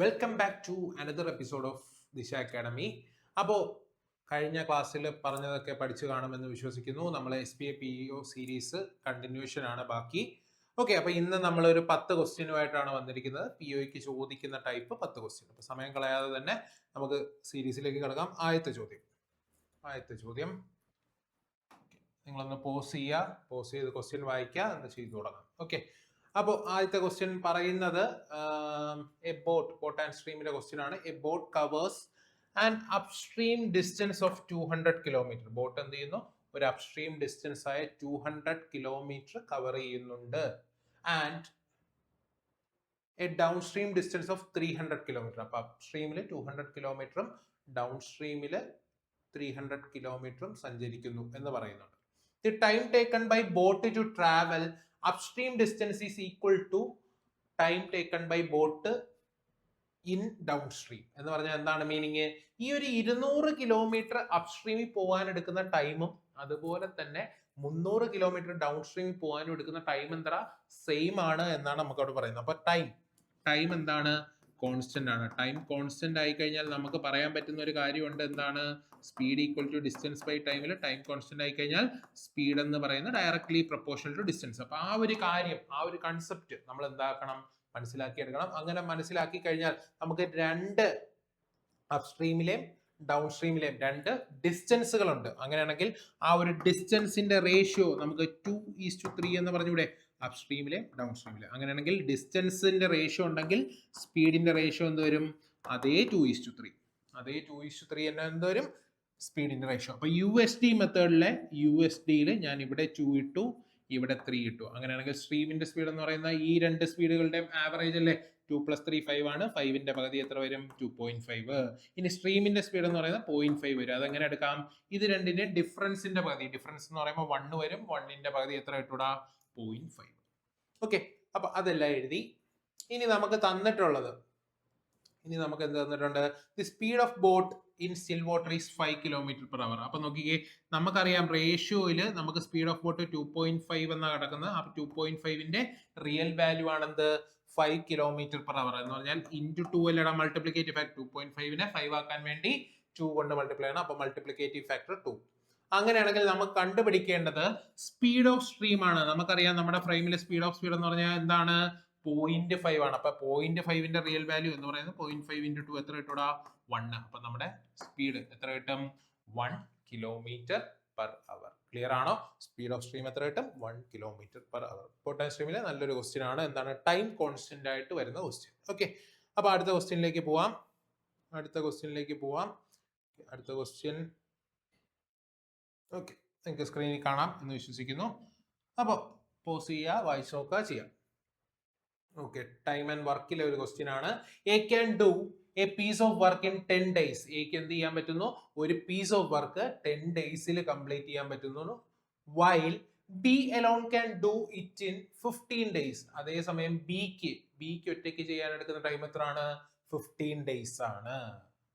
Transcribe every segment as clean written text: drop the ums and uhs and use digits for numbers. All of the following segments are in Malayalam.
Welcome back to another episode of Disha Academy. അപ്പോൾ കഴിഞ്ഞ ക്ലാസ്സിൽ പറഞ്ഞതൊക്കെ പഠിച്ചു കാണുമെന്ന് വിശ്വസിക്കുന്നു. നമ്മൾ SPA PEO സീരീസ് കണ്ടിന്യൂഷൻ ആണ് ബാക്കി. ഓക്കെ, അപ്പോൾ ഇന്ന് നമ്മളൊരു 10 ക്വസ്റ്റ്യനുമായിട്ടാണ് വന്നിരിക്കുന്നത്. POയ്ക്ക് ചോദിക്കുന്ന ടൈപ്പ് 10 ക്വസ്റ്റ്യൻ. അപ്പോൾ സമയം കളയാതെ തന്നെ നമുക്ക് സീരീസിലേക്ക് കിടക്കാം. ആദ്യത്തെ ചോദ്യം നിങ്ങളൊന്ന് പോസ് ചെയ്ത് ക്വസ്റ്റ്യൻ വായിക്കുക, എന്ന് ചെയ്തു തുടങ്ങാം. ഓക്കെ, അപ്പോൾ ആദ്യത്തെ ക്വസ്റ്റ്യൻ പറയുന്നത് എ ബോട്ട് ആൻഡ് സ്ട്രീമിന്റെ ക്വസ്റ്റ്യൻ ആണ്. A boat covers and upstream distance of 200 kilometre. Boat എന്ത് ചെയ്യുന്നു? ഒരു അപ്സ്ട്രീം ഡിസ്റ്റൻസ് ആയ 200 കിലോമീറ്റർ കവർ ചെയ്യുന്നുണ്ട്. And A down stream distance of 300 kilometre. അപ്പൊ അപ്സ്ട്രീമിൽ 200 കിലോമീറ്ററും ഡൗൺ സ്ട്രീമിൽ 300 കിലോമീറ്ററും സഞ്ചരിക്കുന്നു എന്ന് പറയുന്നുണ്ട്. The time taken by boat to travel upstream distance is equal to time taken by boat in downstream. എന്ന് പറഞ്ഞാൽ എന്താണ് മീനിങ്? ഈ ഒരു 200 കിലോമീറ്റർ അപ്സ്ട്രീമിൽ പോകാൻ എടുക്കുന്ന ടൈമും അതുപോലെ തന്നെ 300 കിലോമീറ്റർ ഡൗൺ സ്ട്രീമിൽ പോകാനും എടുക്കുന്ന ടൈം എന്താ സെയിം ആണ് എന്നാണ് നമുക്ക് അവിടെ പറയുന്നത്. അപ്പൊ ടൈം എന്താണ്? കോൺസ്റ്റന്റ് ആണ്. ടൈം കോൺസ്റ്റന്റ് ആയി കഴിഞ്ഞാൽ നമുക്ക് പറയാൻ പറ്റുന്ന ഒരു കാര്യമുണ്ട്. എന്താണ്? Speed equal to distance by ടൈമിൽ ടൈം കോൺസ്റ്റന്റ് ആയി കഴിഞ്ഞാൽ സ്പീഡ് എന്ന് പറയുന്നത് ഡയറക്ട്ലി പ്രൊപ്പോർഷണൽ ടു ഡിസ്റ്റൻസ്. അപ്പൊ ആ ഒരു കാര്യം, ആ ഒരു കൺസെപ്റ്റ് നമ്മൾ എന്താക്കണം? മനസ്സിലാക്കിയെടുക്കണം. അങ്ങനെ മനസ്സിലാക്കി കഴിഞ്ഞാൽ നമുക്ക് രണ്ട് അപ്സ്ട്രീമിലെയും ഡൗൺ സ്ട്രീമിലെയും രണ്ട് ഡിസ്റ്റൻസുകളുണ്ട്. അങ്ങനെയാണെങ്കിൽ ആ ഒരു ഡിസ്റ്റൻസിന്റെ റേഷ്യോ നമുക്ക് 2:3 എന്ന് പറഞ്ഞൂടെ? അപ്സ്ട്രീമിലെ ഡൗൺ സ്ട്രീമിലെ. അങ്ങനെയാണെങ്കിൽ ഡിസ്റ്റൻസിന്റെ റേഷ്യോ ഉണ്ടെങ്കിൽ സ്പീഡിന്റെ റേഷ്യോ എന്ത് വരും? അതേ 2:3. അതേ 2:3 തന്നെ എന്ത് വരും? സ്പീഡിന്റെ റേഷ്യോ. അപ്പൊ USD മെത്തേഡിലെ USDയിൽ ഞാൻ ഇവിടെ 2 ഇട്ടു, ഇവിടെ 3 ഇട്ടു. അങ്ങനെയാണെങ്കിൽ സ്ട്രീമിന്റെ സ്പീഡ് എന്ന് പറയുന്ന ഈ രണ്ട് സ്പീഡുകളുടെയും ആവറേജ് അല്ലേ? 2 + 3 5 ആണ്. 5ന്റെ പകുതി എത്ര വരും? 2.5. ഇനി സ്ട്രീമിന്റെ സ്പീഡ് എന്ന് പറയുന്നത് 0.5 വരും. അതെങ്ങനെ എടുക്കാം? ഇത് രണ്ടിന്റെ ഡിഫറൻസിന്റെ പകുതി. ഡിഫറൻസ് എന്ന് പറയുമ്പോൾ 1 വരും. 1ന്റെ പകുതി എത്ര ഇട്ടൂടാ? 0.5. ഓക്കെ, അപ്പൊ അതെല്ലാം എഴുതി. ഇനി നമുക്ക് തന്നിട്ടുള്ളത്, നമുക്ക് എന്ത് തന്നിട്ടുണ്ട്? The speed of boat in still water is 5 km/h. അപ്പൊ നോക്കിക്കേ, നമുക്കറിയാം റേഷ്യോയിൽ നമുക്ക് സ്പീഡ് ഓഫ് ബോട്ട് 2.5 എന്നാണ് കിടക്കുന്നത്. അപ്പൊ 2.5ന്റെ റിയൽ വാല്യൂ ആണെന്ത്? 5 km/h എന്ന് പറഞ്ഞാൽ ഇൻറ്റു 2 അല്ലടാ മൾട്ടിപ്ലിക്കേറ്റീവ് ഫാക്ടർ. 2.5നെ 5 ആക്കാൻ വേണ്ടി 2 കൊണ്ട് മൾട്ടിപ്ലൈ ആണ്. അപ്പൊ മൾട്ടിപ്ലിക്കേറ്റീവ് ഫാക്ടർ 2. അങ്ങനെയാണെങ്കിൽ നമുക്ക് കണ്ടുപിടിക്കേണ്ടത് സ്പീഡ് ഓഫ് സ്ട്രീം ആണ്. നമുക്കറിയാം നമ്മുടെ ഫ്രെയിമിലെ സ്പീഡ് എന്ന് പറഞ്ഞാൽ എന്താണ്? 0.5 ആണ്. അപ്പൊ 0.5ന്റെ റിയൽ വാല്യൂ എന്ന് പറയുന്നത് 0.5 × 2 എത്ര കിട്ടൂടാ? 1. അപ്പൊ നമ്മുടെ സ്പീഡ് എത്ര കിട്ടും? 1 km/h. ക്ലിയർ ആണോ? സ്പീഡ് ഓഫ് സ്ട്രീം എത്ര കിട്ടും? 1 km/h. ബോട്ട് ആൻഡ് സ്ട്രീമിലെ നല്ലൊരു ക്വസ്റ്റ്യൻ ആണ്. എന്താണ്? ടൈം കോൺസ്റ്റന്റ് ആയിട്ട് വരുന്ന ക്വസ്റ്റ്യൻ. ഓക്കെ, അപ്പൊ അടുത്ത ക്വസ്റ്റ്യനിലേക്ക് പോവാം. അടുത്ത ക്വസ്റ്റ്യൻ ഓക്കെ, നിങ്ങൾക്ക് സ്ക്രീനിൽ കാണാം എന്ന് വിശ്വസിക്കുന്നു. അപ്പോൾ പോസ് ചെയ്യുക, വായിച്ചു നോക്കുക, ചെയ്യാം. ഓക്കെ, ടൈം ആൻഡ് വർക്കിലെ ഒരു ക്വസ്റ്റ്യൻ ആണ്. A can do a piece of work in 10 days. എക്ക് എന്ത് ചെയ്യാൻ പറ്റുന്നു? ഒരു piece of work 10 days complete ചെയ്യാൻ പറ്റുന്നു. While B alone can do it in 15 days. അതേസമയം ബിക്ക് ഒറ്റയ്ക്ക് ചെയ്യാൻ എടുക്കുന്ന ടൈം എത്രയാണ്? 15 days ആണ്.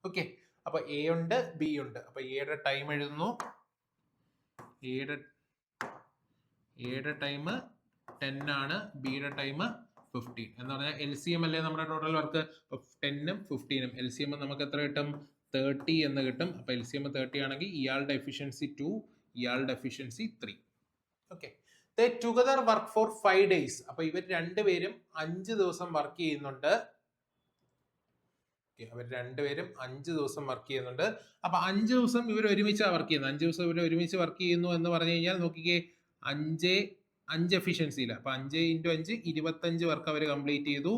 ഓക്കെ, അപ്പൊ എ ഉണ്ട്, ബി ഉണ്ട്. അപ്പൊ എയുടെ ടൈം എഴുതുന്നു. എയുടെ ടൈം 10 ആണ്, ബിയുടെ ടൈം 15 എന്ന് പറഞ്ഞാൽ LCM അല്ലേ നമ്മുടെ ടോട്ടൽ വർക്ക്. 10ഉം 15ഉം LCM നമുക്ക് എത്ര കിട്ടും? 30 എന്ന് കിട്ടും. അപ്പൊ LCM 30 ആണെങ്കിൽ ഇയാളുടെ എഫിഷ്യൻസി 2, ഇയാളുടെ efficiency 3. Okay, they together work for 5 days. അപ്പൊ ഇവർ രണ്ടുപേരും 5 ദിവസം വർക്ക് ചെയ്യുന്നുണ്ട്. അവർ രണ്ടുപേരും 5 ദിവസം വർക്ക് ചെയ്യുന്നുണ്ട്. അപ്പൊ 5 ദിവസം ഇവർ ഒരുമിച്ചാണ് വർക്ക് ചെയ്യുന്നത്. 5 ദിവസം ഇവർ ഒരുമിച്ച് വർക്ക് ചെയ്യുന്നു എന്ന് പറഞ്ഞു കഴിഞ്ഞാൽ നോക്കിക്കേ, 5 എഫിഷ്യൻസിയില്ല. അപ്പൊ 5 × 5 25 വർക്ക് അവർ കംപ്ലീറ്റ് ചെയ്തു.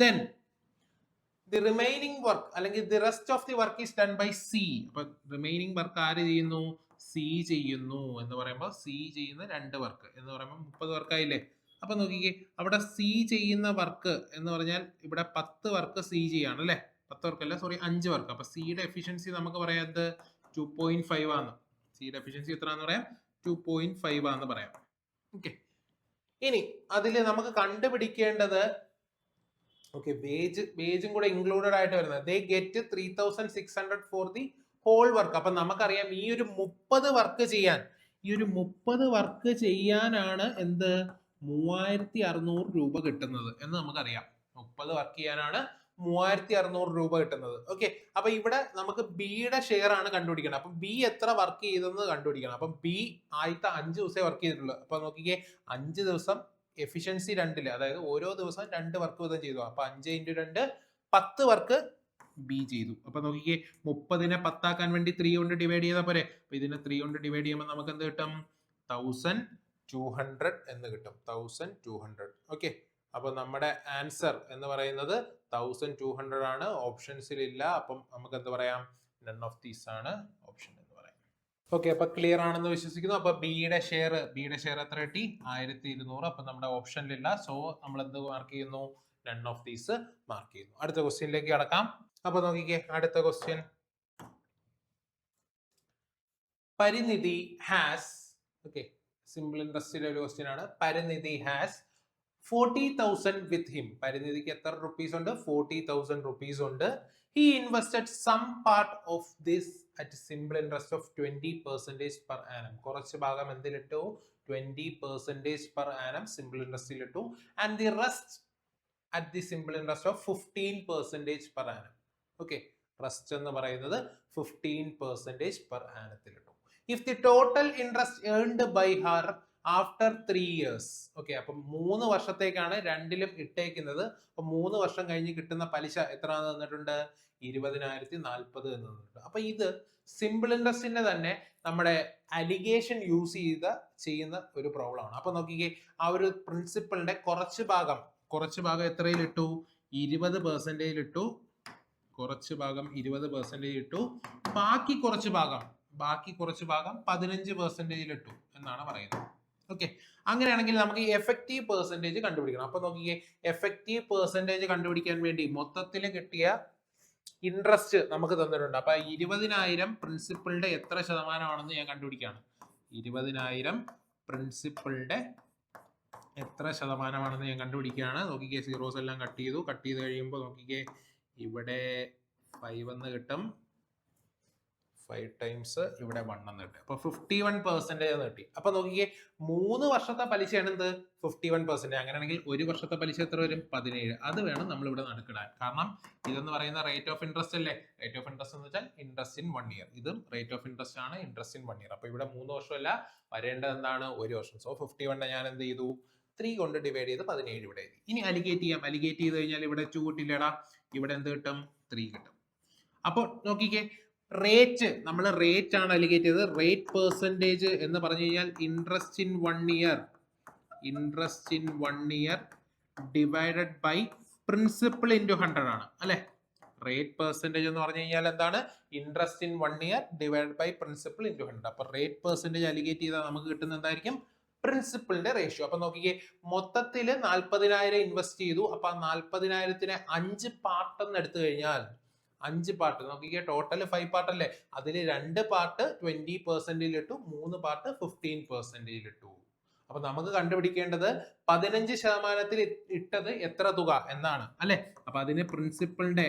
ദെൻ ദി റിമൈനിങ് വർക്ക് അല്ലെങ്കിൽ the rest of the work is done by C. അപ്പൊ റിമൈനിങ് വർക്ക് ആര് ചെയ്യുന്നു? സി ചെയ്യുന്നു. എന്ന് പറയുമ്പോൾ സി ചെയ്യുന്ന 2 വർക്ക് എന്ന് പറയുമ്പോൾ 30 വർക്കായില്ലേ? അപ്പൊ നോക്കിക്കേ, അവിടെ സി ചെയ്യുന്ന വർക്ക് എന്ന് പറഞ്ഞാൽ ഇവിടെ 10 വർക്ക് സി ചെയ്യാണ് അല്ലെ? 10 വർക്ക് അല്ല, സോറി, 5 വർക്ക്. അപ്പൊ സിയുടെ എഫിഷ്യൻസി നമുക്ക് പറയാം 2.5 ആണ്. സിയുടെ എഫിഷ്യൻസി എത്രയാന്ന് പറയാം? 2.5 ആണെന്ന് പറയാം. ഓക്കെ, ഇനി അതിൽ നമുക്ക് കണ്ടുപിടിക്കേണ്ടത് ഓക്കെ വേജും കൂടെ ഇൻക്ലൂഡഡ് ആയിട്ട് വരുന്നത്. They get 3600 for the whole work. അപ്പൊ നമുക്കറിയാം ഈ ഒരു 30 വർക്ക് ചെയ്യാനാണ് എന്ത്? 3600 രൂപ കിട്ടുന്നത് എന്ന് നമുക്കറിയാം. 30 വർക്ക് ചെയ്യാനാണ് 3600 രൂപ കിട്ടുന്നത്. ഓക്കെ, അപ്പൊ ഇവിടെ നമുക്ക് ബിയുടെ ഷെയർ ആണ് കണ്ടുപിടിക്കണം. അപ്പൊ ബി എത്ര വർക്ക് ചെയ്തെന്ന് കണ്ടുപിടിക്കണം. അപ്പൊ ബി ആദ്യത്തെ 5 ദിവസമേ വർക്ക് ചെയ്തിട്ടുള്ളൂ. അപ്പൊ നോക്കിക്കേ, 5 ദിവസം എഫിഷ്യൻസി 2, അതായത് ഓരോ ദിവസം 2 വർക്ക് വീതം ചെയ്തു. അപ്പൊ 5 × 2 10 വർക്ക് ബി ചെയ്തു. അപ്പൊ നോക്കിക്കേ, 30നെ 10 ആക്കാൻ വേണ്ടി 3 കൊണ്ട് ഡിവൈഡ് ചെയ്താൽ പോരെ. അപ്പൊ ഇതിനെ 3 കൊണ്ട് ഡിവൈഡ് ചെയ്യുമ്പോൾ നമുക്ക് എന്ത് കിട്ടും? 1200 എന്ന് കിട്ടും. 1200. ഓക്കെ, അപ്പൊ നമ്മുടെ ആൻസർ എന്ന് പറയുന്നത് 1200 ആണ്. ഓപ്ഷൻസിൽ ഇല്ല. അപ്പം നമുക്ക് എന്ത് പറയാം? നൺ ഓഫ് ദീസ് ആണ് ഓപ്ഷൻ എന്ന് പറയാം. ഓക്കെ, അപ്പൊ ക്ലിയർ ആണെന്ന് വിശ്വസിക്കുന്നു. അപ്പൊ ബിയുടെ ഷെയർ എത്ര കിട്ടി? 1200. അപ്പൊ നമ്മുടെ ഓപ്ഷനിലില്ല. സോ നമ്മൾ എന്ത് മാർക്ക് ചെയ്യുന്നു? നൺ ഓഫ് ദീസ് മാർക്ക് ചെയ്യുന്നു. അടുത്ത ക്വസ്റ്റ്യനിലേക്ക് കടക്കാം. അപ്പൊ നോക്കിക്കേ, അടുത്ത ക്വസ്റ്റ്യൻ. പരിനിധി ഹാസ്, ഓക്കെ, സിമ്പിൾ ഇൻട്രസ്റ്റിലെ ഒരു ക്വസ്റ്റ്യൻ ആണ്. പരിനിധി ഹാസ് 40,000 വിത്ത് ഹിം. പരിനിധിക്ക് എത്ര റുപ്പീസ് ഉണ്ട്? 40,000 റുപ്പീസ് ഉണ്ട്. He invested some part of this at simple interest of 20% per annum. കുറച്ച് ഭാഗം എന്തിലിട്ടു? 20% per annum സിമ്പിൾ ഇൻട്രസ്റ്റിലിട്ടു. And the rest at the simple interest of 15% per annum. Okay, rest എന്ന് പറയുന്നത് 15% per annum. If the total interest earned by her after 3 years, okay, അപ്പൊ 3 വർഷത്തേക്കാണ് രണ്ടിലും ഇട്ടേക്കുന്നത്. അപ്പൊ 3 വർഷം കഴിഞ്ഞ് കിട്ടുന്ന പലിശ എത്ര തന്നിട്ടുണ്ട്? 20,040 എന്ന് തന്നിട്ടുണ്ട്. അപ്പൊ ഇത് സിമ്പിൾ ഇൻട്രസ്റ്റിന്റെ തന്നെ നമ്മുടെ അലിഗേഷൻ യൂസ് ചെയ്യുന്ന ഒരു പ്രോബ്ലം ആണ്. അപ്പൊ നോക്കിക്കേ, ആ ഒരു പ്രിൻസിപ്പിളിന്റെ കുറച്ച് ഭാഗം എത്രയിൽ ഇട്ടു? 20% ഇട്ടു. കുറച്ച് ഭാഗം 20% ഇട്ടു. ബാക്കി കുറച്ച് ഭാഗം 15% ഇട്ടു എന്നാണ് പറയുന്നത്. ഓക്കെ, അങ്ങനെയാണെങ്കിൽ നമുക്ക് എഫക്റ്റീവ് പെർസെന്റേജ് കണ്ടുപിടിക്കണം. അപ്പൊ നോക്കിയേ, എഫക്റ്റീവ് പെർസെന്റേജ് കണ്ടുപിടിക്കാൻ വേണ്ടി മൊത്തത്തിൽ കിട്ടിയ ഇൻട്രസ്റ്റ് നമുക്ക് തന്നിട്ടുണ്ട്. അപ്പൊ 20,000 പ്രിൻസിപ്പിളിന്റെ എത്ര ശതമാനമാണെന്ന് ഞാൻ കണ്ടുപിടിക്കുകയാണ്. 20,000 പ്രിൻസിപ്പിളിന്റെ എത്ര ശതമാനമാണെന്ന് ഞാൻ കണ്ടുപിടിക്കുകയാണ്. നോക്കിക്കേ, സീറോസ് എല്ലാം കട്ട് ചെയ്ത് കഴിയുമ്പോൾ നോക്കിക്കേ, ഇവിടെ 5 എന്ന് കിട്ടും. 5 ടൈംസ് ഇവിടെ 1 എന്ന് കിട്ടും. അപ്പൊ 51% എന്ന് കിട്ടി. അപ്പൊ നോക്കിക്കേ, 3 വർഷത്തെ പലിശയാണ് എന്ത്? 51%. അങ്ങനെയാണെങ്കിൽ 1 വർഷത്തെ പലിശ എത്ര വരും? 17. അത് വേണം നമ്മൾ ഇവിടെ നടുക്കിടാൻ. കാരണം ഇതെന്ന് പറയുന്ന റേറ്റ് ഓഫ് ഇൻട്രസ്റ്റ് അല്ലേ? റേറ്റ് ഓഫ് ഇൻട്രസ്റ്റ് എന്ന് വെച്ചാൽ ഇൻട്രസ്റ്റ് ഇൻ 1 ഇയർ. ഇതും റേറ്റ് ഓഫ് ഇൻട്രസ്റ്റ് ആണ്, ഇൻട്രസ്റ്റ് ഇൻ 1 ഇയർ. അപ്പൊ ഇവിടെ 3 വർഷമല്ല, വരേണ്ടത് എന്താണ്? 1 വർഷം. സോ 51 ഞാൻ എന്ത് ചെയ്തു? 3 കൊണ്ട് ഡിവൈഡ് ചെയ്ത് 17 ഇവിടെ എഴുതി. ഇനി അലിഗേറ്റ് ചെയ്യാം. അലിഗേറ്റ് ചെയ്ത് കഴിഞ്ഞാൽ ഇവിടെ 2 കിട്ടില്ലടാ, ഇവിടെ എന്ത് കിട്ടും? 3 കിട്ടും. അപ്പോൾ നോക്കിക്കേ, റേറ്റ് നമ്മൾ റേറ്റ് ആണ് അലിഗേറ്റ് ചെയ്തത്. റേറ്റ് പെർസെൻറ്റേജ് എന്ന് പറഞ്ഞു കഴിഞ്ഞാൽ interest in 1 year divided by principle into 100 ആണ് അല്ലെ? റേറ്റ് പെർസെൻറ്റേജ് എന്ന് പറഞ്ഞു കഴിഞ്ഞാൽ എന്താണ്? Interest in 1 year divided by principle into 100. അപ്പൊ റേറ്റ് പെർസെൻറ്റേജ് അലിഗേറ്റ് ചെയ്താൽ നമുക്ക് കിട്ടുന്ന എന്തായിരിക്കും? പ്രിൻസിപ്പിളിന്റെ റേഷ്യോ. അപ്പൊ നോക്കിക്കേ, മൊത്തത്തിൽ 40,000 ഇൻവെസ്റ്റ് ചെയ്തു. അപ്പൊ 40,000നെ 5 പാർട്ട് എന്ന് എടുത്തു കഴിഞ്ഞാൽ 5 പാർട്ട് നോക്കിക്കേ, ടോട്ടൽ 5 പാർട്ട് അല്ലേ? അതിൽ 2 പാർട്ട് 20% ഇട്ടു, 3 പാർട്ട് 15% ഇട്ടു. അപ്പൊ നമുക്ക് കണ്ടുപിടിക്കേണ്ടത് 15% ഇട്ടത് എത്ര തുക എന്നാണ് അല്ലെ? അപ്പൊ അതിന് പ്രിൻസിപ്പിളിന്റെ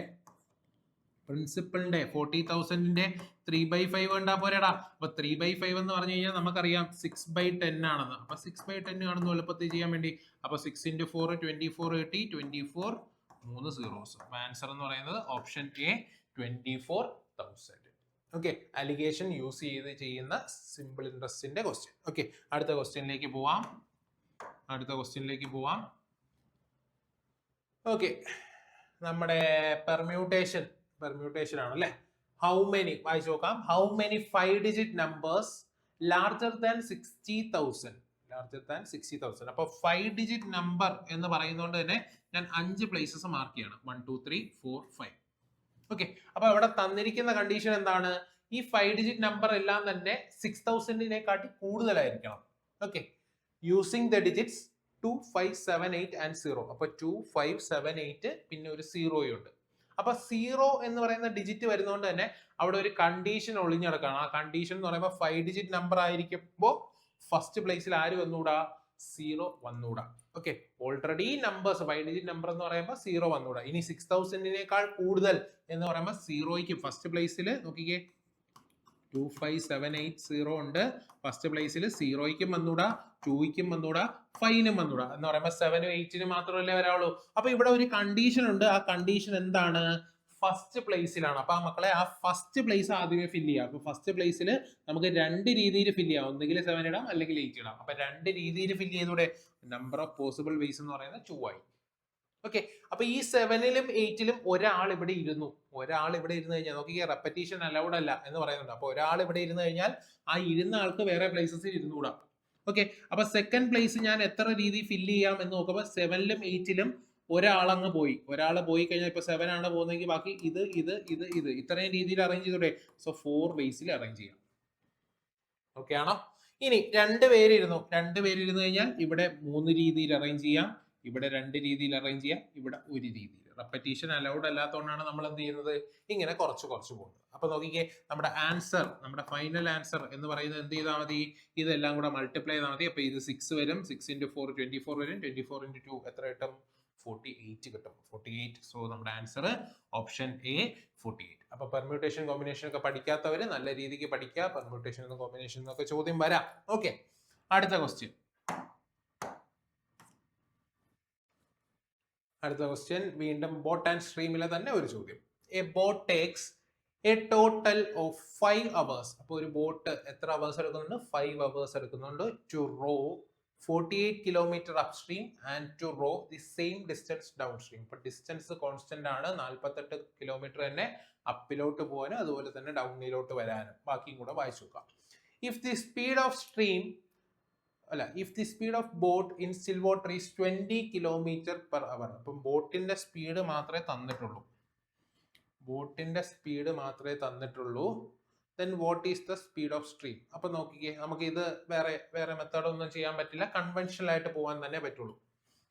40,000ന്റെ 3/5 വേണ്ടാ പോരെടാ. അപ്പൊ 3/5 എന്ന് പറഞ്ഞു കഴിഞ്ഞാൽ നമുക്കറിയാം 6/10 ആണെന്ന്. അപ്പൊ 6/10 ആണെന്ന് എളുപ്പത്തിൽ ചെയ്യാൻ വേണ്ടി അപ്പൊ 6 × 4 24 കിട്ടി. 24 3 സീറോസ്. ആൻസർ എന്ന് പറയുന്നത് option A 24,000. Okay, alligation use ചെയ്ത് ചെയ്യുന്ന സിമ്പിൾ ഇൻട്രസ്റ്റിന്റെ ക്വസ്റ്റ്യൻ. ഓക്കെ, അടുത്ത ക്വസ്റ്റ്യനിലേക്ക് പോവാം. ഓക്കെ, നമ്മുടെ പെർമ്യൂട്ടേഷൻ ആണ് അല്ലെ? ഹൗ മെനി വായിച്ചു നോക്കാം. How many 5 digit numbers larger than 60,000? അപ്പൊ 5 ഡിജിറ്റ് നമ്പർ എന്ന് പറയുന്നതുകൊണ്ട് തന്നെ ഞാൻ 5 പ്ലേസസ് മാർക്ക് ചെയ്യണം. 1 2 3 4 5. ഓക്കെ, അപ്പൊ അവിടെ തന്നിരിക്കുന്ന കണ്ടീഷൻ എന്താണ്? ഈ 5 ഡിജിറ്റ് നമ്പർ എല്ലാം തന്നെ 6,000-നെക്കാട്ടി കൂടുതലായിരിക്കണം. Okay, using the digits 2 5 7 8 and 0. അപ്പൊ 2 5 7 8 പിന്നെ ഒരു 0 ഉണ്ട്. അപ്പൊ 0 എന്ന് പറയുന്ന ഡിജിറ്റ് വരുന്നതുകൊണ്ട് തന്നെ അവിടെ ഒരു കണ്ടീഷൻ ഒളിഞ്ഞടക്കാണ്. ആ കണ്ടീഷൻ എന്ന് പറയുമ്പോൾ 5 ഡിജിറ്റ് നമ്പർ ആയിരിക്കുമ്പോൾ ഫസ്റ്റ് പ്ലേസിൽ ആര് വന്നൂടാ? 0 വന്നൂടാ. Okay, already numbers 5 digit number എന്ന് പറയുമ്പോൾ 0 വന്നൂടാ. ഇനി 6,000-നേക്കാൾ കൂടുതൽ എന്ന് പറയുമ്പോൾ 0യ്ക്ക് ഫസ്റ്റ് പ്ലേസിൽ നോക്കിക്കേ, 2 5 7 8 0 ഉണ്ട്. ഫസ്റ്റ് പ്ലേസിൽ 0യ്ക്കും വന്നൂടാ, 2ക്കും വന്നൂടാ 5നും വന്നൂടാ എന്ന് പറയുമ്പോൾ 7നും 8നും മാത്രമല്ലേ വരാവുള്ളൂ. അപ്പൊ ഇവിടെ ഒരു കണ്ടീഷൻ ഉണ്ട്. ആ കണ്ടീഷൻ എന്താണ്? ഫസ്റ്റ് പ്ലേസിലാണ്. അപ്പൊ ആ മക്കളെ ആ ഫസ്റ്റ് പ്ലേസ് ആദ്യമേ ഫില്ല് ചെയ്യാം. അപ്പൊ ഫസ്റ്റ് പ്ലേസിൽ നമുക്ക് രണ്ട് രീതിയിൽ ഫില്ല് ചെയ്യാം. ഒന്നുകിൽ 7 ഇടാം, അല്ലെങ്കിൽ 8 ഇടാം. അപ്പൊ രണ്ട് രീതിയിൽ ഫില്ല് ചെയ്തൂടെ? നമ്പർ ഓഫ് പോസിബിൾ വേസ് എന്ന് പറയുന്നത് 2 ആയി. ഓക്കെ, അപ്പൊ ഈ 7ലും 8ലും ഒരാൾ ഇവിടെ ഇരുന്നു. ഒരാൾ ഇവിടെ ഇരുന്ന് കഴിഞ്ഞാൽ നോക്കിക്കേ, റെപ്പറ്റീഷൻ അലൗഡ് അല്ല എന്ന് പറയുന്നുണ്ട്. അപ്പൊ ഒരാൾ ഇവിടെ ഇരുന്ന് കഴിഞ്ഞാൽ ആ ഇരുന്ന ആൾക്ക് വേറെ പ്ലേസസിൽ ഇരുന്നുകൂടാ. ഓക്കെ, അപ്പൊ സെക്കൻഡ് പ്ലേസ് ഞാൻ എത്ര രീതി ഫില്ല് ചെയ്യാം എന്ന് നോക്കുമ്പോൾ 7ലും 8ലും ഒരാളങ്ങ് പോയി. ഒരാൾ പോയി കഴിഞ്ഞാൽ ഇപ്പൊ 7 ആണ് പോകുന്നതെങ്കിൽ ബാക്കി ഇത് ഇത്രയും രീതിയിൽ അറേഞ്ച് ചെയ്തോടെ. സോ 4 വേസിൽ അറേഞ്ച് ചെയ്യാം. ഓക്കെ ആണോ? ഇനി രണ്ടുപേരിരുന്നു കഴിഞ്ഞാൽ ഇവിടെ 3 രീതിയിൽ അറേഞ്ച് ചെയ്യാം, ഇവിടെ 2 രീതിയിൽ അറേഞ്ച് ചെയ്യാം, ഇവിടെ 1 രീതിയിൽ. റെപ്പറ്റീഷൻ അലൗഡ് അല്ലാത്തതുകൊണ്ടാണ് നമ്മൾ എന്ത് ചെയ്യുന്നത്, ഇങ്ങനെ കുറച്ച് പോകുന്നത്. അപ്പൊ നോക്കിക്കേ, നമ്മുടെ ആൻസർ, നമ്മുടെ ഫൈനൽ ആൻസർ എന്ന് പറയുന്നത് എന്ത് ചെയ്താൽ മതി? ഇതെല്ലാം കൂടെ മൾട്ടിപ്ലൈ ചെയ്താൽ മതി. അപ്പൊ ഇത് 6 വരും, 6 × 4 24 വരും, 24 × 2 എത്ര കിട്ടും? 48 കിട്ടും. 48. സോ നമ്മുടെ ആൻസർ ഓപ്ഷൻ എ 48. അപ്പൊ പെർമ്യൂട്ടേഷൻ കോമ്പിനേഷൻ ഒക്കെ പഠിക്കാത്തവര് നല്ല രീതിക്ക് പഠിക്കുക. പെർമ്യൂട്ടേഷൻ കോമ്പിനേഷൻ എന്നൊക്കെ ചോദ്യം വരാം. ഓക്കെ, അടുത്ത ക്വസ്റ്റ്യൻ. വീണ്ടും ബോട്ട് ആൻഡ് സ്ട്രീമിലെ തന്നെ ഒരു ചോദ്യം. A boat takes A total of 5 hours. അപ്പോൾ ഒരു ബോട്ട് എത്ര അവേഴ്സ് എടുക്കുന്നുണ്ട്? 5 hours എടുക്കുന്നുണ്ട്. To row 48 kilometer upstream and to row the same distance downstream. ഇപ്പൊ ഡിസ്റ്റൻസ് കോൺസ്റ്റന്റ് ആണ്, 48 കിലോമീറ്റർ തന്നെ അപ്പിലോട്ട് പോകാനും അതുപോലെ തന്നെ ഡൗണിലോട്ട് വരാനും. ബാക്കിയും കൂടെ വായിച്ചു നോക്കാം. If the speed of boat in still water is 20 km/h. അപ്പം ബോട്ടിന്റെ സ്പീഡ് മാത്രമേ തന്നിട്ടുള്ളൂ. then what is the speed of stream? അപ്പൊ നോക്കിക്കേ, നമുക്ക് ഇത് വേറെ മെത്തേഡ് ഒന്നും ചെയ്യാൻ പറ്റില്ല, കൺവെൻഷണൽ ആയിട്ട് പോകാൻ തന്നെ പറ്റുള്ളൂ.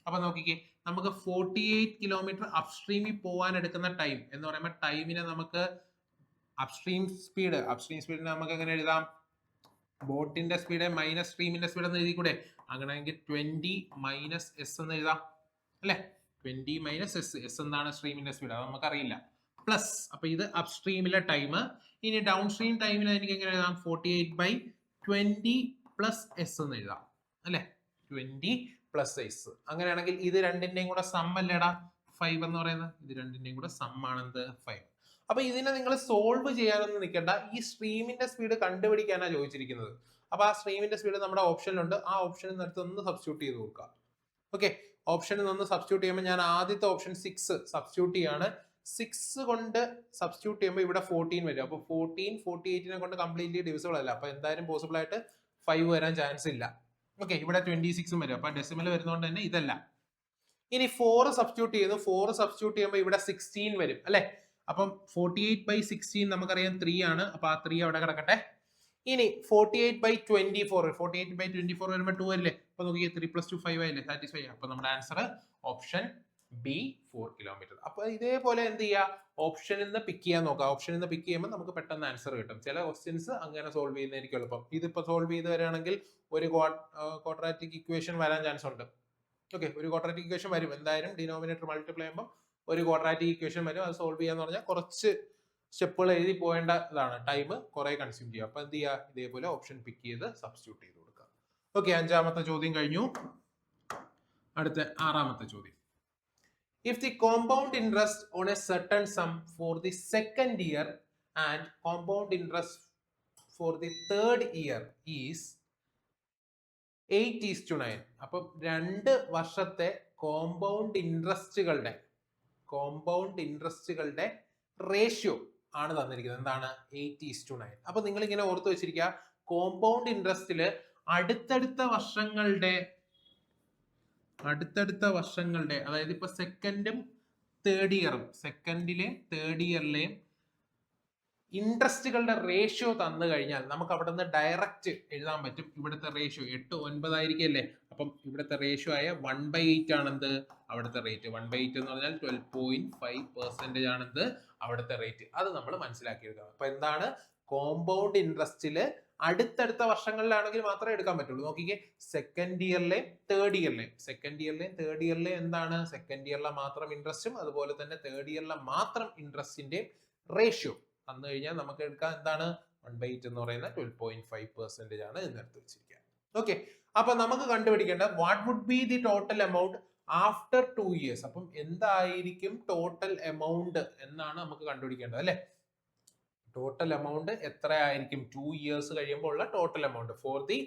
അപ്പൊ നോക്കിക്കേ, നമുക്ക് 48 കിലോമീറ്റർ അപ്സ്ട്രീമിൽ പോകാൻ എടുക്കുന്ന ടൈം എന്ന് പറയുമ്പോൾ ടൈമിനെ നമുക്ക് അപ്സ്ട്രീം സ്പീഡിനെ നമുക്ക് എങ്ങനെ എഴുതാം? ബോട്ടിന്റെ സ്പീഡ് മൈനസ് സ്ട്രീമിന്റെ സ്പീഡ് എന്ന് എഴുതിക്കൂടെ? അങ്ങനെയെങ്കിൽ 20 - s എന്ന് എഴുതാം അല്ലെ? 20 - s എന്താണ് സ്ട്രീമിന്റെ സ്പീഡ്? അത് നമുക്കറിയില്ല. പ്ലസ്, അപ്പൊ ഇത് അപ്സ്ട്രീമിലെ ടൈം. ഇനി ഡൗൺ സ്ട്രീം ടൈമിൽ എനിക്ക് എങ്ങനെ എഴുതാം? 48/20 + s എന്ന് എഴുതാം അല്ലെ? 20 + s. അങ്ങനെയാണെങ്കിൽ ഇത് രണ്ടിന്റെയും കൂടെ സം അല്ലേടാ 5 എന്ന് പറയുന്നത്? ഇത് രണ്ടിന്റെയും കൂടെ സം ആണെന്ത്? 5. അപ്പൊ ഇതിനെ നിങ്ങൾ സോൾവ് ചെയ്യാനൊന്നും നിൽക്കണ്ട, ഈ സ്ട്രീമിന്റെ സ്പീഡ് കണ്ടുപിടിക്കാനാണ് ചോദിച്ചിരിക്കുന്നത്. അപ്പൊ ആ സ്ട്രീമിന്റെ സ്പീഡ് നമ്മുടെ ഓപ്ഷനിലുണ്ട്. ആ ഓപ്ഷനിൽ നിന്ന് ഒന്ന് സബ്സ്റ്റിറ്റ്യൂട്ട് ചെയ്ത് നോക്കുക. ഓക്കെ, ഓപ്ഷനിൽ നിന്ന് സബ്സ്റ്റിറ്റ്യൂട്ട് ചെയ്യുമ്പോൾ ഞാൻ ആദ്യത്തെ ഓപ്ഷൻ 6 സബ്സ്റ്റിറ്റ്യൂട്ട് ചെയ്യാണ്. 6 കൊണ്ട് സബ്സ്റ്റിറ്റ്യൂട്ട് ചെയ്യുമ്പോൾ ഇവിടെ 14 വരും. അപ്പൊ 14 48നെ കൊണ്ട് കംപ്ലീറ്റ്ലി ഡിവിസിബിൾ അല്ല. അപ്പൊ എന്തായാലും പോസിബിൾ ആയിട്ട് 5 വരാൻ ചാൻസ് ഇല്ല. ഓക്കെ, ഇവിടെ 26 വരും. അപ്പൊ ഡെസിമൽ വരുന്നതുകൊണ്ട് തന്നെ ഇതല്ല. ഇനി 4 സബ്സ്റ്റിറ്റ്യൂട്ട് ചെയ്യുന്നു. 4 സബ്സ്റ്റിറ്റ്യൂട്ട് ചെയ്യുമ്പോൾ ഇവിടെ 16 വരും അല്ലെ? അപ്പം 48/16 നമുക്കറിയാം 3 ആണ്. അപ്പൊ ആ 3 അവിടെ കിടക്കട്ടെ. ഇനി 48/24 വരുമ്പോൾ 2 അല്ലേ? അപ്പൊ നോക്കിയേ, 3 + 2 5 ആയില്ലേ? സാറ്റിസ്ഫൈ. അപ്പൊ നമ്മുടെ ആൻസർ ഓപ്ഷൻ ബി 4 കിലോമീറ്റർ. അപ്പൊ ഇതേപോലെ എന്ത് ചെയ്യുക? ഓപ്ഷനിൽ നിന്ന് പിക്ക് ചെയ്യാൻ നോക്കാം. ഓപ്ഷനിൽ നിന്ന് പിക്ക് ചെയ്യുമ്പോൾ നമുക്ക് പെട്ടെന്ന് ആൻസർ കിട്ടും. ചില ക്വസ്റ്റ്യൻസ് അങ്ങനെ സോൾവ് ചെയ്യുന്നതായിരിക്കും എളുപ്പം. ഇതിപ്പോ സോൾവ് ചെയ്ത് വരികയാണെങ്കിൽ ഒരു ക്വാഡ്രാറ്റിക് ഇക്വേഷൻ വരാൻ ചാൻസ് ഉണ്ട്. ഓക്കെ, ഒരു ക്വാഡ്രാറ്റിക് ഇക്വേഷൻ വരും എന്തായാലും. ഡിനോമിനേറ്റർ മൾട്ടിപ്ലൈ ചെയ്യുമ്പോൾ ഒരു ക്വാഡ്രാറ്റിക് ഇക്വേഷൻ വരും. അത് സോൾവ് ചെയ്യാന്ന് പറഞ്ഞാൽ കുറച്ച് സ്റ്റെപ്പുകൾ എഴുതി പോകേണ്ടതാണ്, ടൈം കുറെ കൺസ്യൂം ചെയ്യുക. അപ്പൊ എന്ത് ചെയ്യുക? ഇതേപോലെ ഓപ്ഷൻ പിക്ക് ചെയ്ത് സബ്സ്റ്റിറ്റ്യൂട്ട് ചെയ്ത് കൊടുക്കുക. ഓക്കെ, 5ാമത്തെ ചോദ്യം കഴിഞ്ഞു. അടുത്ത 6ാമത്തെ ചോദ്യം. If the compound interest on a certain sum for the second year and compound interest for the third year is 8:9. അപ്പം 2 വർഷത്തെ കോമ്പൗണ്ട് ഇൻട്രസ്റ്റുകളുടെ റേഷ്യോ ആണ് തന്നിരിക്കുന്നത്. എന്താണ്? 8:9. അപ്പൊ നിങ്ങൾ ഇങ്ങനെ ഓർത്ത് വെച്ചിരിക്കുക, കോമ്പൗണ്ട് ഇൻട്രസ്റ്റില് അടുത്തടുത്ത വർഷങ്ങളുടെ അതായത് ഇപ്പൊ സെക്കൻഡിലെയും തേർഡ് ഇയറിലെയും ഇൻട്രസ്റ്റുകളുടെ റേഷ്യോ തന്നു കഴിഞ്ഞാൽ നമുക്ക് അവിടെ നിന്ന് ഡയറക്റ്റ് എഴുതാൻ പറ്റും. ഇവിടുത്തെ റേഷ്യോ 8 9 ആയിരിക്കല്ലേ? അപ്പം ഇവിടുത്തെ റേഷ്യോ ആയ 1/8 ആണെന്ത് അവിടുത്തെ റേറ്റ്. 1/8 എന്ന് പറഞ്ഞാൽ 12.5% ആണെന്ത് അവിടുത്തെ റേറ്റ്. അത് നമ്മൾ മനസ്സിലാക്കിയെടുക്കണം. അപ്പൊ എന്താണ്? കോമ്പൗണ്ട് ഇൻട്രസ്റ്റില് അടുത്തടുത്ത വർഷങ്ങളിലാണെങ്കിൽ മാത്രമേ എടുക്കാൻ പറ്റുള്ളൂ. നോക്കിക്കേ, സെക്കൻഡ് ഇയറിലെയും തേർഡ് ഇയറിലെയും എന്താണ്? സെക്കൻഡ് ഇയറിലെ മാത്രം ഇൻട്രസ്റ്റും അതുപോലെ തന്നെ തേർഡ് ഇയറിലെ മാത്രം ഇൻട്രസ്റ്റിന്റെയും റേഷ്യോ തന്നു കഴിഞ്ഞാൽ നമുക്ക് എടുക്കാൻ എന്താണ്? 1/8 എന്ന് പറയുന്ന 12.5% ആണ് എന്നെടുത്ത് വെച്ചിരിക്കുക. ഓക്കെ, അപ്പൊ നമുക്ക് കണ്ടുപിടിക്കേണ്ട what would be the total amount after 2 years. അപ്പം എന്തായിരിക്കും ടോട്ടൽ എമൗണ്ട് എന്നാണ് നമുക്ക് കണ്ടുപിടിക്കേണ്ടത് അല്ലെ. ടോട്ടൽ എമൗണ്ട് എത്രയായിരിക്കും 2 years കഴിയുമ്പോൾ ഉള്ള total amount for the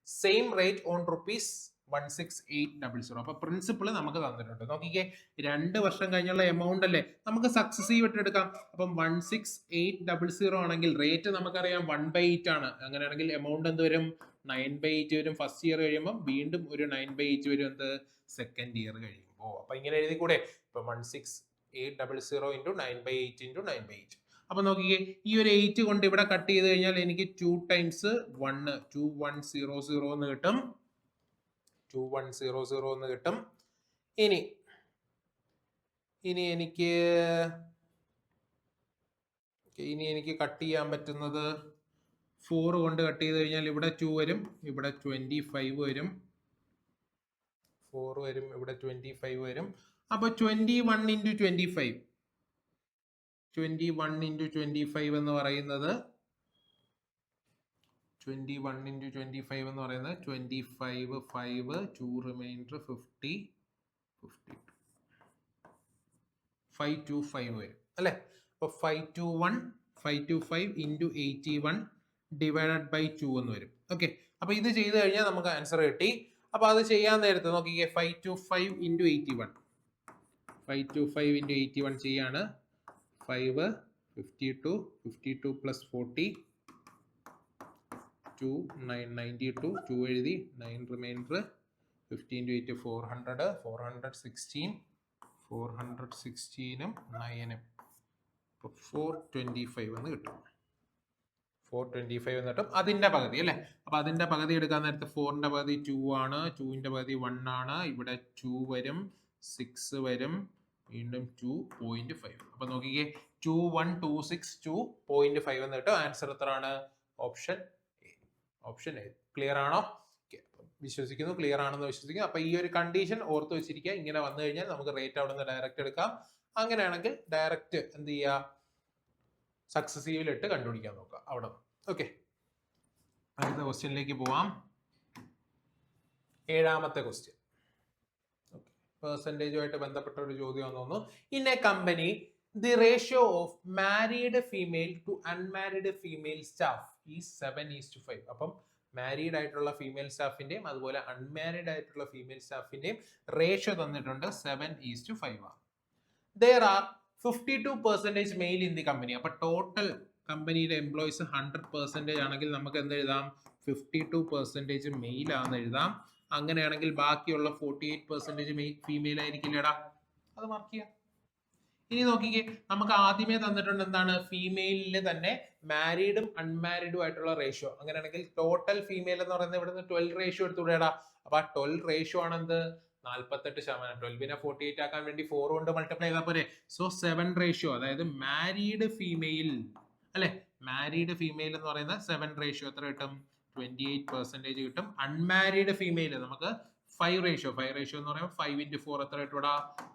same rate on ₹16800. അപ്പൊ പ്രിൻസിപ്പിൾ നമുക്ക് തന്നിട്ടുണ്ട്. നോക്കിക്കേ, 2 വർഷം കഴിഞ്ഞുള്ള എമൗണ്ട് അല്ലേ, നമുക്ക് സക്സസീവ് ഇട്ട് എടുക്കാം. അപ്പം 16800 ആണെങ്കിൽ റേറ്റ് നമുക്കറിയാം 1/8 ആണ്. അങ്ങനെയാണെങ്കിൽ എമൗണ്ട് എന്ത് വരും? 9/8 വരും. ഫസ്റ്റ് ഇയർ കഴിയുമ്പോൾ വീണ്ടും ഒരു 9/8 വരും. എന്ത്? സെക്കൻഡ് ഇയർ കഴിയുമ്പോൾ. അപ്പൊ ഇങ്ങനെ എഴുതിക്കൂടെ? ഇപ്പൊ 16800 ഇൻറ്റു 9/8 ഇൻറ്റു 9/8. അപ്പൊ നോക്കിക്കേ, ഈ ഒരു 8 കൊണ്ട് ഇവിടെ കട്ട് ചെയ്ത് കഴിഞ്ഞാൽ എനിക്ക് 2 ടൈംസ് 1 2100 എന്ന് കിട്ടും. 2100 എന്ന് കിട്ടും. ഇനി എനിക്ക് കട്ട് ചെയ്യാൻ പറ്റുന്നത് 4 കൊണ്ട് കട്ട് ചെയ്ത് കഴിഞ്ഞാൽ ഇവിടെ 2 വരും, ഇവിടെ 25 വരും. 4 വരും, ഇവിടെ 25 വരും. അപ്പൊ 21 ഇൻറ്റു 25 എന്ന് പറയുന്നത് 25 5 2 റിമൈൻഡർ 50 525 വരും അല്ലെ. അപ്പൊ 525 ഇൻറ്റു 81 ഡിവൈഡഡ് ബൈ 2 എന്ന് വരും. ഓക്കെ, അപ്പൊ ഇത് ചെയ്ത് കഴിഞ്ഞാൽ നമുക്ക് ആൻസർ കിട്ടി. അപ്പൊ അത് ചെയ്യാൻ നേരത്തെ നോക്കിക്കേ, 525 ഇൻറ്റു 81 ചെയ്യാണ്. 5 52 പ്ലസ് 40 2 9 92 2 എഴുതി 9 റിമൈൻഡർ 50 ഇൻറ്റു 8 400 416 416ഉം 9ഉം 425 എന്ന് കിട്ടും. 425 എന്ന് കിട്ടും. അതിന്റെ പകുതി അല്ലെ. അപ്പൊ അതിന്റെ പകുതി എടുക്കാൻ നേരത്തെ 4ന്റെ പകുതി 2 ആണ്, 2ന്റെ പകുതി 1 ആണ്. ഇവിടെ 2 വരും, 6 വരും, വീണ്ടും 2.5. അപ്പൊ നോക്കിക്കേ, 21262.5 എന്ന് കിട്ടും. ആൻസർ എത്രയാണ്? Option A. ക്ലിയർ ആണോ? വിശ്വസിക്കുന്നു, ക്ലിയർ ആണെന്ന് വിശ്വസിക്കുന്നു. അപ്പൊ ഈ ഒരു കണ്ടീഷൻ ഓർത്ത് വെച്ചിരിക്കുക. ഇങ്ങനെ വന്നു കഴിഞ്ഞാൽ നമുക്ക് റേറ്റ് അവിടെ നിന്ന് ഡയറക്റ്റ് എടുക്കാം. അങ്ങനെയാണെങ്കിൽ ഡയറക്റ്റ് എന്ത് ചെയ്യുക? സക്സസീവിലിട്ട് കണ്ടുപിടിക്കാൻ നോക്കുക അവിടെ നിന്ന്. ഓക്കെ, അടുത്ത ക്വസ്റ്റ്യനിലേക്ക് പോവാം. 7ാമത്തെ ക്വസ്റ്റ്യൻ പെർസെൻറ്റേജുമായിട്ട് ബന്ധപ്പെട്ട ഒരു ചോദ്യമാണെന്ന് തോന്നുന്നു. In a company the ratio of married female to unmarried female staff is 7:5. അപ്പം മാരീഡ് ആയിട്ടുള്ള ഫീമെയിൽ സ്റ്റാഫിന്റെയും അതുപോലെ അൺമാരീഡ് ആയിട്ടുള്ള ഫീമെയിൽ സ്റ്റാഫിന്റെയും റേഷ്യോ തന്നിട്ടുണ്ട് 7:5 ആണ്. There are 52% male in the company. അപ്പൊ ടോട്ടൽ കമ്പനിയുടെ എംപ്ലോയീസ് 100% ആണെങ്കിൽ നമുക്ക് എന്ത് എഴുതാം? 52% മെയിൽ ആണെന്ന് എഴുതാം. അങ്ങനെയാണെങ്കിൽ ബാക്കിയുള്ള 48% ഫീമെയിൽ ആയിരിക്കില്ലടാ, അത് മാർക്ക് ചെയ്യാം. ഇനി നോക്കിക്കേ, നമുക്ക് ആദ്യമേ തന്നിട്ടുണ്ട് എന്താണ്? ഫീമെയിലില് തന്നെ മാരീഡും അൺമാരീഡും ആയിട്ടുള്ള റേഷ്യോ. അങ്ങനെയാണെങ്കിൽ ടോട്ടൽ ഫീമെയിൽ എന്ന് പറയുന്നത് ഇവിടുന്ന് 12 റേഷ്യോ എടുത്തുകൂടെടാ. അപ്പൊ ആ 12 റേഷ്യോ ആണ് എന്ത്? 48%. 12നെ 48 ആക്കാൻ വേണ്ടി 4 കൊണ്ട് മൾട്ടിപ്ലൈ ചെയ്താൽ പോരെ. സോ 7 റേഷ്യോ, അതായത് മാരീഡ് ഫീമെയിൽ അല്ലെ, മാരീഡ് ഫീമെയിൽ എന്ന് പറയുന്ന 7 റേഷ്യോ എത്ര കിട്ടും? 28% കിട്ടും. അൺമാരീഡ് ഫീമെയിൽ നമുക്ക് 5 റേഷ്യോ എന്ന് പറയുമ്പോൾ 5 into 4 എത്ര കിട്ടും?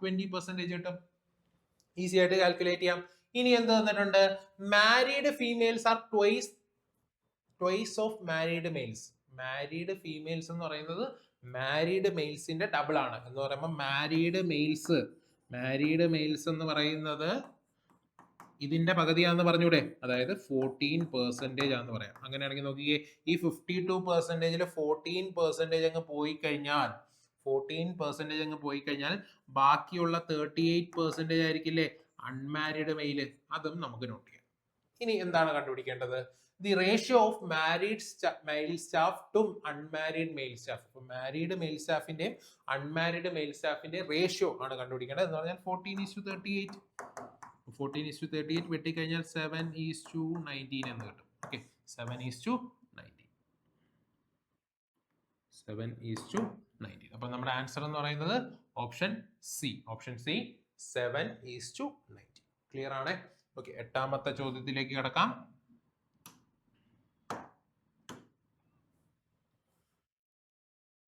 20% കിട്ടും. ഈസി ആയിട്ട് കാൽക്കുലേറ്റ് ചെയ്യാം. ഇനി എന്ത് തന്നിട്ടുണ്ട്? Married females are twice of married males. Married females എന്ന് പറയുന്നത് മാരീഡ് മെയിൽസിന്റെ ഡബിൾ ആണ് എന്ന് പറയുമ്പോൾ മാരീഡ് മെയിൽസ് എന്ന് പറയുന്നത് ഇതിന്റെ പകുതിയാന്ന് പറഞ്ഞൂടെ, അതായത് 14% ആണെന്ന് പറയാം. അങ്ങനെയാണെങ്കിൽ നോക്കിയേ, ഈ 52%-ൽ 14% അങ്ങ് പോയി കഴിഞ്ഞാൽ ബാക്കിയുള്ള 38% ആയിരിക്കില്ലേ അൺമാരീഡ് മെയില്. അതും നമുക്ക് നോട്ട് ചെയ്യാം. ഇനി എന്താണ് കണ്ടുപിടിക്കേണ്ടത്? The ratio of married male staff to unmarried male staff. അപ്പൊ മാരീഡ് മെയിൽ സ്റ്റാഫിന്റെയും അൺമാരീഡ് മെയിൽ സ്റ്റാഫിന്റെ റേഷ്യോ ആണ് കണ്ടുപിടിക്കേണ്ടത്. എന്ന് പറഞ്ഞാൽ 14:38. 14:38 വെട്ടിക്കഴിഞ്ഞാൽ 7:19 എന്ന് കിട്ടും. ഓക്കെ, 7:19. അപ്പൊ നമ്മുടെ ആൻസർ എന്ന് പറയുന്നത് ഓപ്ഷൻ സി 7:19. ക്ലിയർ ആണ്? ഓക്കെ, 8ാമത്തെ ചോദ്യത്തിലേക്ക് കടക്കാം.